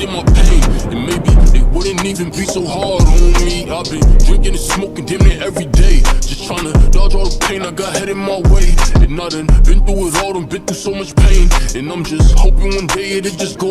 in my pain, and maybe they wouldn't even be so hard on me. I've been drinking and smoking damn near every day, just trying to dodge all the pain I got head in my way. And I done been through it all, done been through so much pain, and I'm just hoping one day it'll just go.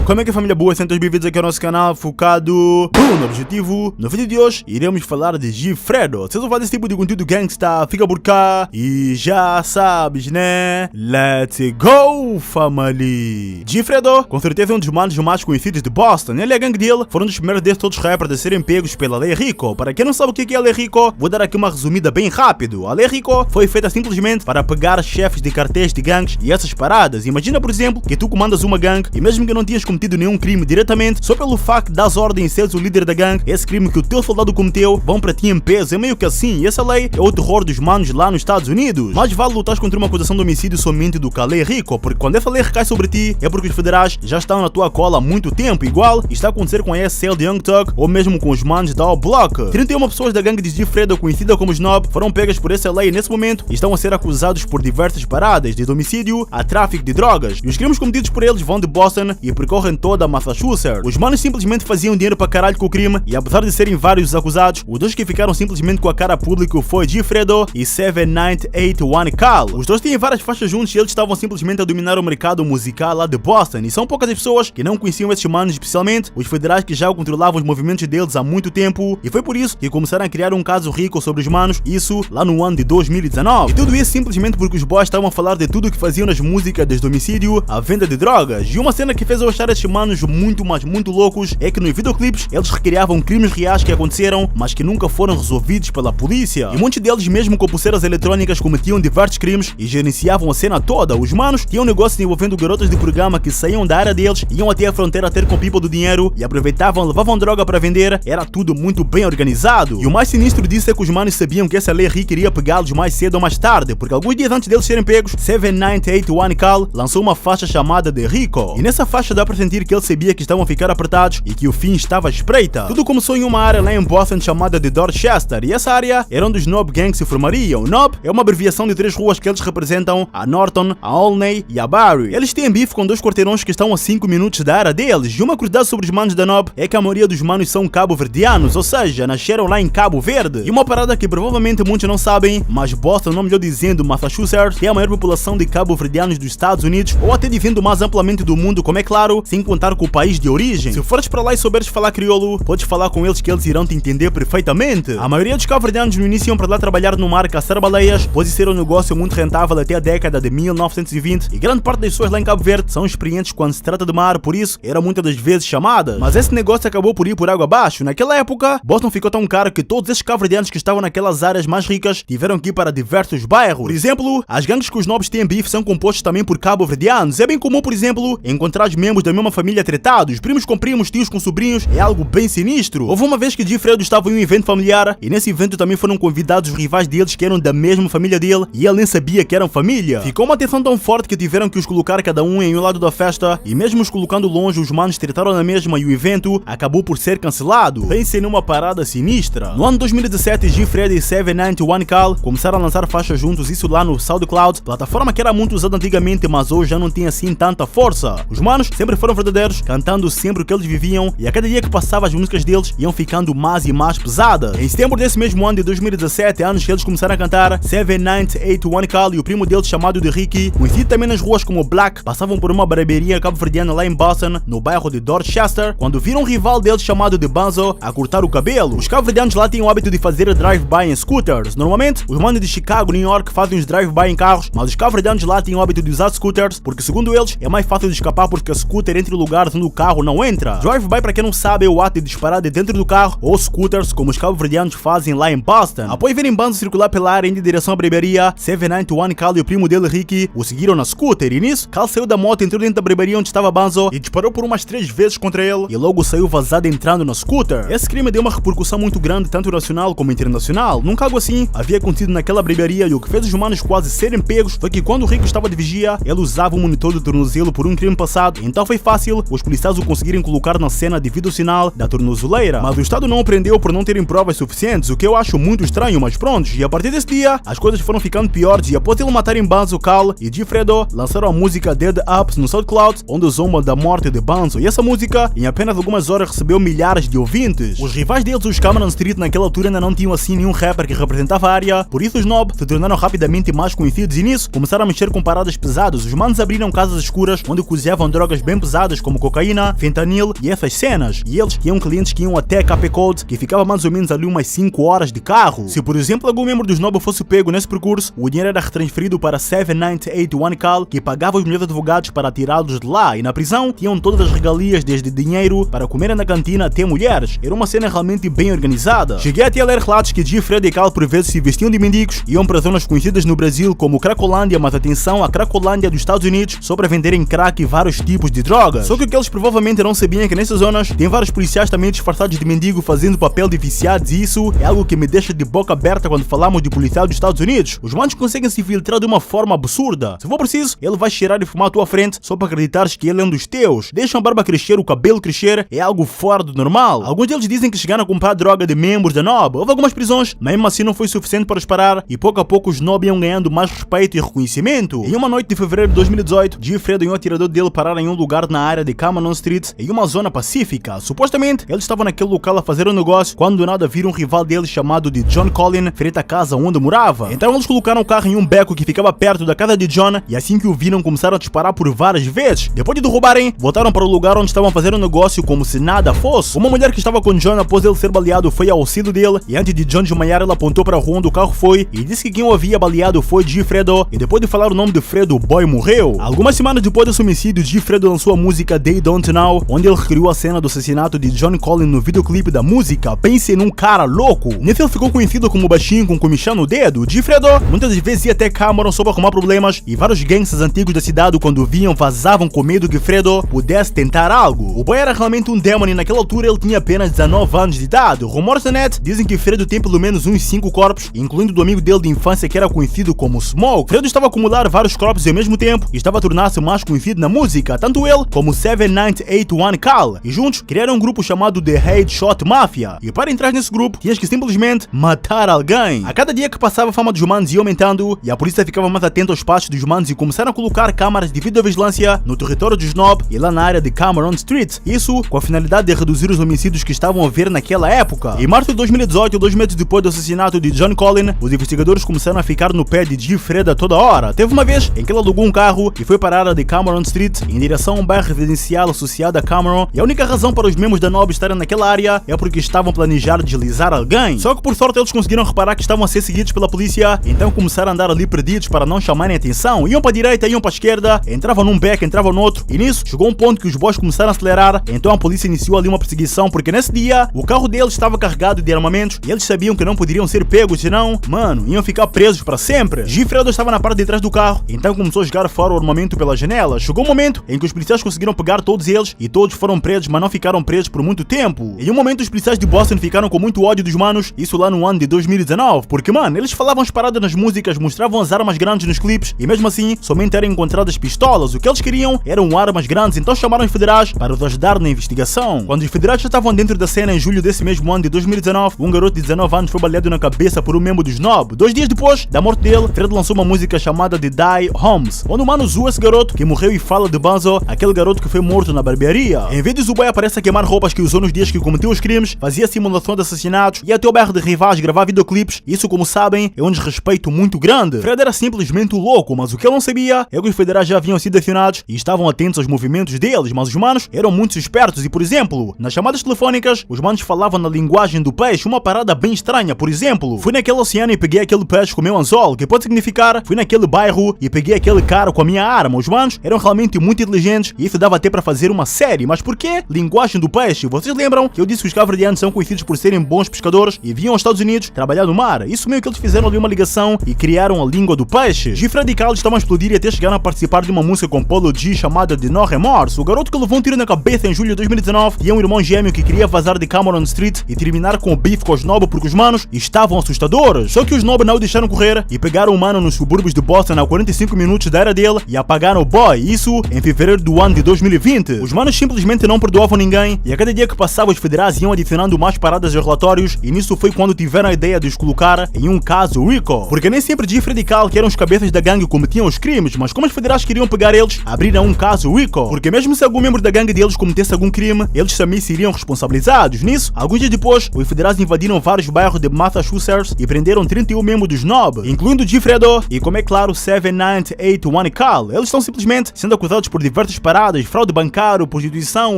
Como é que família boa, sejam bem-vindos aqui ao nosso canal focado no objetivo. No vídeo de hoje iremos falar de G-Fredo. Se você faz esse tipo de conteúdo gangsta, fica por cá e já sabes, né? Let's go, family! G-Fredo, com certeza é um dos manos mais conhecidos de Boston. Ele e a gangue dele foram um dos primeiros desses todos rappers a serem pegos pela Lei Rico. Para quem não sabe o que é a Lei Rico, vou dar aqui uma resumida bem rápido. A Lei Rico foi feita simplesmente para pegar chefes de cartéis de gangues e essas paradas. Imagina, por exemplo, que tu comandas uma gangue e mesmo que não tenhas cometido nenhum crime diretamente, só pelo facto de dar ordem e seres o líder da gangue, esse crime que o teu soldado cometeu vão para ti em peso. É meio que assim, e essa lei é o terror dos manos lá nos Estados Unidos. Mas vale lutar contra uma acusação de homicídio somente do que a Lei Rico, porque quando essa lei recai sobre ti, é porque os federais já estão na tua cola há muito tempo. Igual está a acontecer com a SL de Young Thug, ou mesmo com os manos da All Block. 31 pessoas da gangue de G-Fredo, conhecida como Snob, foram pegas por essa lei nesse momento e estão a ser acusados por diversas paradas, desde homicídio a tráfico de drogas. E os crimes cometidos por eles vão de Boston e percorrem toda a Massachusetts. Os manos simplesmente faziam dinheiro para caralho com o crime, e apesar de serem vários os acusados, os dois que ficaram simplesmente com a cara pública foi G-Fredo e 7981 Cal. Os dois têm várias faixas juntos e eles estavam simplesmente a dominar o mercado musical lá de Boston, e são poucas as pessoas que não conheciam esses manos, especialmente os federais que já controlavam os movimentos deles há muito tempo, e foi por isso que começaram a criar um caso rico sobre os manos, isso lá no ano de 2019. E tudo isso simplesmente porque os boys estavam a falar de tudo o que faziam nas músicas, desde homicídio à venda de drogas. E uma cena que fez eu achar esses manos muito, mas muito loucos é que nos videoclipes eles recriavam crimes reais que aconteceram, mas que nunca foram resolvidos pela polícia. E muitos deles, mesmo com pulseiras eletrônicas, cometiam diversos crimes e gerenciavam a cena toda. Os manos tinham negócios envolvendo garotas de programa que saíam da área deles, iam até a fronteira ter com people do dinheiro e aproveitavam, levavam droga para vender. Era tudo muito bem organizado. E o mais sinistro disso é que os manos sabiam que essa lei rica iria pegá-los mais cedo ou mais tarde, porque alguns dias antes deles serem pegos, 7981 Cal lançou uma faixa chamada de Rico. E nessa faixa dá para sentir que ele sabia que estavam a ficar apertados e que o fim estava à espreita. Tudo começou em uma área lá em Boston chamada de Dorchester, e essa área era onde os Nob Gangs se formariam. Nob é uma abreviação de três ruas que eles representam: a Norton, a Olney e a Barry. Eles têm bife com dois quarteirões que estão a 5 minutos da área deles, e uma curiosidade sobre os manos da Nob é que a maioria dos manos são cabo-verdianos, ou seja, nasceram lá em Cabo Verde. E uma parada que provavelmente muitos não sabem, mas Boston, ou melhor dizendo, Massachusetts, tem a maior população de cabo-verdianos dos Estados Unidos, ou até dizendo mais amplamente do mundo, como é claro, sem contar com o país de origem. Se fores para lá e souberes falar crioulo, podes falar com eles que eles irão te entender perfeitamente. A maioria dos cabo-verdianos no início iam para lá trabalhar no mar, caçar baleias, pois isso era um negócio muito rentável até a década de 1920, e grande parte das pessoas lá em Cabo Verde são experientes quando se trata de mar, por isso eram muitas das vezes chamadas. Mas esse negócio acabou por ir por água abaixo. Naquela época, Boston ficou tão caro que todos esses cabo-verdianos que estavam naquelas áreas mais ricas tiveram que ir para diversos bairros. Por exemplo, as gangues que os nobres têm bife são compostos também por cabo-verdianos. É bem comum, por exemplo, encontrar os membros da mesma família tretados, primos com primos, tios com sobrinhos, é algo bem sinistro. Houve uma vez que G-Fredo estava em um evento familiar e nesse evento também foram convidados os rivais deles que eram da mesma família dele e ele nem sabia que eram família. Ficou uma tensão tão forte que tiveram que os colocar cada um em um lado da festa, e mesmo os colocando longe, os manos tretaram na mesma e o evento acabou por ser cancelado. Pensem numa parada sinistra. No ano 2017, G-Fredo e 7981 Cal começaram a lançar faixas juntos, isso lá no SoundCloud, plataforma que era muito usada antigamente, mas hoje já não tem assim tanta força. Os manos sempre foram verdadeiros, cantando sempre o que eles viviam, e a cada dia que passava as músicas deles iam ficando mais e mais pesadas. Em setembro desse mesmo ano de 2017, anos que eles começaram a cantar, 7981 Cal e o primo deles chamado de Ricky, conhecido também nas ruas como Black, passavam por uma barbearia cabo-verdiana lá em Boston, no bairro de Dorchester, quando viram um rival deles chamado de Banzo a cortar o cabelo. Os cabo-verdianos lá têm o hábito de fazer drive-by em scooters. Normalmente, os manos de Chicago e New York fazem os drive-by em carros, mas os cabo-verdianos lá têm o hábito de usar scooters, porque segundo eles, é mais fácil de escapar porque a scooter entra em lugares onde o carro não entra. Drive-by, para quem não sabe, é o ato de disparar de dentro do carro, ou scooters, como os cabo-verdianos fazem lá em Boston. Após verem Banzo circular pela área indo em direção à barbearia, 7981 Cal e o primo dele, Ricky, o seguiram na scooter, e nisso, Cal saiu da moto, entrou dentro da barbearia onde estava Banzo e disparou por umas 3 vezes contra ele, e logo saiu vazando vazada entrando na scooter. Esse crime deu uma repercussão muito grande, tanto nacional como internacional. Nunca algo assim havia acontecido naquela barbearia e o que fez os humanos quase serem pegos foi que quando o Rico estava de vigia, ele usava um monitor de tornozelo por um crime passado, então foi fácil os policiais o conseguirem colocar na cena devido ao sinal da tornozeleira. Mas o Estado não o prendeu por não terem provas suficientes, o que eu acho muito estranho, mas pronto. E a partir desse dia, as coisas foram ficando piores e após ele matarem Banzo, Cal e Gifredo, lançaram a música Dead Ups no SoundCloud, onde zombam da morte de Banzo. E essa música, em apenas algumas horas, recebeu milhares de ouvintes. Os rivais deles, os Cameron Street, naquela altura ainda não tinham assim nenhum rapper que representava a área, por isso os Nob se tornaram rapidamente mais conhecidos e nisso começaram a mexer com paradas pesadas. Os manos abriram casas escuras onde cozinhavam drogas bem pesadas como cocaína, fentanil e essas cenas. E eles tinham clientes que iam até KP Code, que ficava mais ou menos ali umas 5 horas de carro. Se por exemplo algum membro dos Nob fosse pego nesse percurso, o dinheiro era retransferido para 7981 Cal, que pagava os melhores advogados para tirá-los de lá, e na prisão tinham todas as regalias, desde dinheiro para comer na cantina até mulheres. Era uma cena realmente bem organizada. Cheguei até a ler relatos que Gifredo e Cal por vezes se vestiam de mendigos e iam para zonas conhecidas no Brasil como Cracolândia, mas atenção, a Cracolândia dos Estados Unidos, só para venderem crack e vários tipos de drogas. Só que o que eles provavelmente não sabiam é que nessas zonas tem vários policiais também disfarçados de mendigo fazendo papel de viciados, e isso é algo que me deixa de boca aberta quando falamos de policial dos Estados Unidos. Os manos conseguem se filtrar de uma forma absurda. Se for preciso, ele vai cheirar e fumar à tua frente só para acreditares que ele é um dos teus. Deixam a barba crescer, o cabelo crescer, é algo fora do normal. Alguns deles dizem que chegaram a comprar droga de membros da Nob. Houve algumas prisões, mas mesmo assim não foi suficiente para os parar e pouco a pouco os Nob iam ganhando mais respeito e reconhecimento. Em uma noite de fevereiro de 2018, Gifredo e um atirador dele pararam em um lugar na área de Cameron Street, em uma zona pacífica. Supostamente, eles estavam naquele local a fazer um negócio quando do nada viram um rival deles chamado de John Collin frente à casa onde morava. Então eles colocaram o carro em um beco que ficava perto da casa de John e assim que o viram começaram a disparar por várias vezes. Depois de derrubarem, voltaram para o lugar onde estavam fazendo um negócio como se nada fosse. Uma mulher que estava com John após ele ser baleado foi ao auxílio dele e antes de John desmaiar ela apontou para a rua onde o carro foi e disse que quem o havia baleado foi Gifredo e depois de falar o nome de Fredo, o boy morreu. Algumas semanas depois desse homicídio, Gifredo lançou a música They Don't Know, onde ele recriou a cena do assassinato de John Collin no videoclipe da música. Pense num cara louco. Nesse ele ficou conhecido como baixinho com comichão no dedo. Gifredo muitas vezes ia até Cameron só para arrumar problemas e vários gangsters antigos da cidade quando viam vazavam com medo que Fredo pudesse tentar algo. O boy era realmente um demônio e naquela altura ele tinha apenas 19 anos de idade. Rumores da net dizem que Fredo tem pelo menos uns 5 corpos, incluindo do amigo dele de infância que era conhecido como Smoke. Fredo estava a acumular vários corpos ao mesmo tempo e estava a tornar-se mais conhecido na música, tanto ele como 7981 Cal, e juntos criaram um grupo chamado The Headshot Mafia. E para entrar nesse grupo, tinhas que simplesmente matar alguém. A cada dia que passava, a fama dos manos ia aumentando e a polícia ficava mais atenta aos passos dos manos e começaram a colocar câmaras de videovigilância no território dos Nob e lá na área de Cameron Street. Isso com a finalidade de reduzir os homicídios que estavam a ver naquela época. Em março de 2018, 2 meses depois do assassinato de John Collin, os investigadores começaram a ficar no pé de Gifredo a toda hora. Teve uma vez em que ele alugou um carro e foi para a área de Cameron Street em direção a um bairro residencial associado a Cameron, e a única razão para os membros da Nob estarem naquela área é porque estavam a planejar deslizar alguém. Só que por sorte eles conseguiram reparar que estavam a ser seguidos pela polícia, então começaram a andar ali perdidos para não chamarem atenção. Iam para a direita, iam para a esquerda, entravam num beco, entravam no outro, e nisso chegou um ponto que os boys começaram a acelerar, então a polícia iniciou ali uma perseguição porque nesse dia o carro deles estava carregado de armamentos e eles sabiam que não poderiam ser pegos, senão, mano, iam ficar presos para sempre. Gifredo estava na parte de trás do carro, então começou a jogar fora o armamento pela janela. Chegou um momento em que os policiais conseguiram pegar todos eles e todos foram presos, mas não ficaram presos por muito tempo. Em um momento os policiais de Boston ficaram com muito ódio dos manos, isso lá no ano de 2019, porque mano, eles falavam as paradas nas músicas, mostravam as armas grandes nos clipes e mesmo assim somente eram encontradas pistolas. O que eles queriam eram armas grandes, então chamaram os federais para os ajudar na investigação. Quando os federais já estavam dentro da cena em julho desse mesmo ano de 2019, um garoto de 19 anos foi baleado na cabeça por um membro dos Nob. 2 dias depois da morte dele, Fredo lançou uma música chamada de Die Homes, onde o mano zoa esse garoto que morreu e fala de Banzo, aquele garoto que foi morto na barbearia. Em vez de Zubai aparece a queimar roupas que usou nos dias que cometeu os crimes, fazia simulação de assassinatos e até o bairro de rivais gravar videoclipes. Isso, como sabem, é um desrespeito muito grande. Fredo era simplesmente louco, mas o que ele não sabia é que os federais já haviam sido acionados e estavam atentos aos movimentos deles, mas os manos eram muito espertos e, por exemplo, nas chamadas telefónicas, os manos falavam na linguagem do peixe, uma parada bem estranha. Por exemplo, fui naquele oceano e peguei aquele peixe com o meu anzol, que pode significar fui naquele bairro e peguei aquele cara com a minha arma. Os manos eram realmente muito inteligentes e isso dava até para fazer uma série. Mas por que linguagem do peixe? Vocês lembram que eu disse que os cabo-verdianos são conhecidos por serem bons pescadores e vinham aos Estados Unidos trabalhar no mar? Isso meio que eles fizeram ali uma ligação e criaram a língua do peixe. Gifredo e Cal estavam a explodir e até chegaram a participar de uma música com Polo G chamada de No Remorse. O garoto que levou um tiro na cabeça em julho de 2019 2019, tinha um irmão gêmeo que queria vazar de Cameron Street e terminar com o beef com os Nob porque os manos estavam assustadores. Só que os Nob não o deixaram correr e pegaram o mano nos subúrbios de Boston a 45 minutos da era dele e apagaram o boy, isso em fevereiro do ano de 2020. Os manos simplesmente não perdoavam ninguém e a cada dia que passava os federais iam adicionando mais paradas aos relatórios e nisso foi quando tiveram a ideia de os colocar em um caso RICO. Porque nem sempre Jeffrey e Cal, que eram os cabeças da gangue, cometiam os crimes, mas como os federais queriam pegar eles, abriram um caso RICO. Porque mesmo se algum membro da gangue deles cometesse algum crime, eles também seriam responsabilizados. Nisso, alguns dias depois, os federais invadiram vários bairros de Massachusetts e prenderam 31 membros dos Nob, incluindo Jeffredo e, como é claro, 7981 e Cal. Eles estão simplesmente sendo acusados por diversas paradas, fraude bancário, prostituição,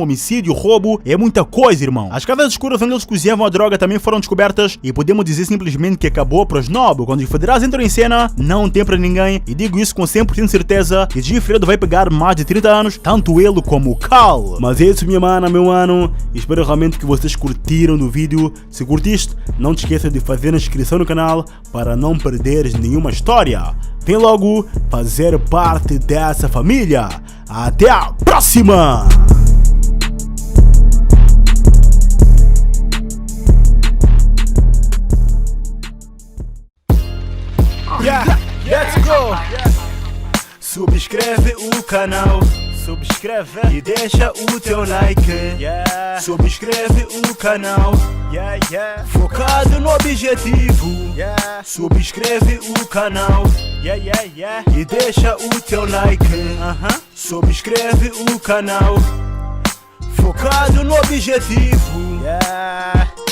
homicídio, roubo, é muita coisa, irmão. As casas escuras onde eles cozinhavam a droga também foram descobertas e podemos dizer simplesmente que acabou para os Nob. Quando os federais entram em cena, não tem para ninguém e digo isso com 100% de certeza que Jeffredo vai pegar mais de 30 anos, tanto ele como o Cal. Mas é isso, minha mana, meu mano. Espero realmente que vocês curtiram do vídeo. Se curtiste, não te esqueça de fazer a inscrição no canal para não perderes nenhuma história. Vem logo fazer parte dessa família. Até a próxima! Yeah, let's go! Subscreve o canal, subscreve e deixa o teu like. Yeah. Subscreve o canal, yeah, yeah. Focado no objetivo. Yeah. Subscreve o canal, yeah, yeah, yeah. E deixa o teu like. Subscreve o canal, focado no objetivo. Yeah.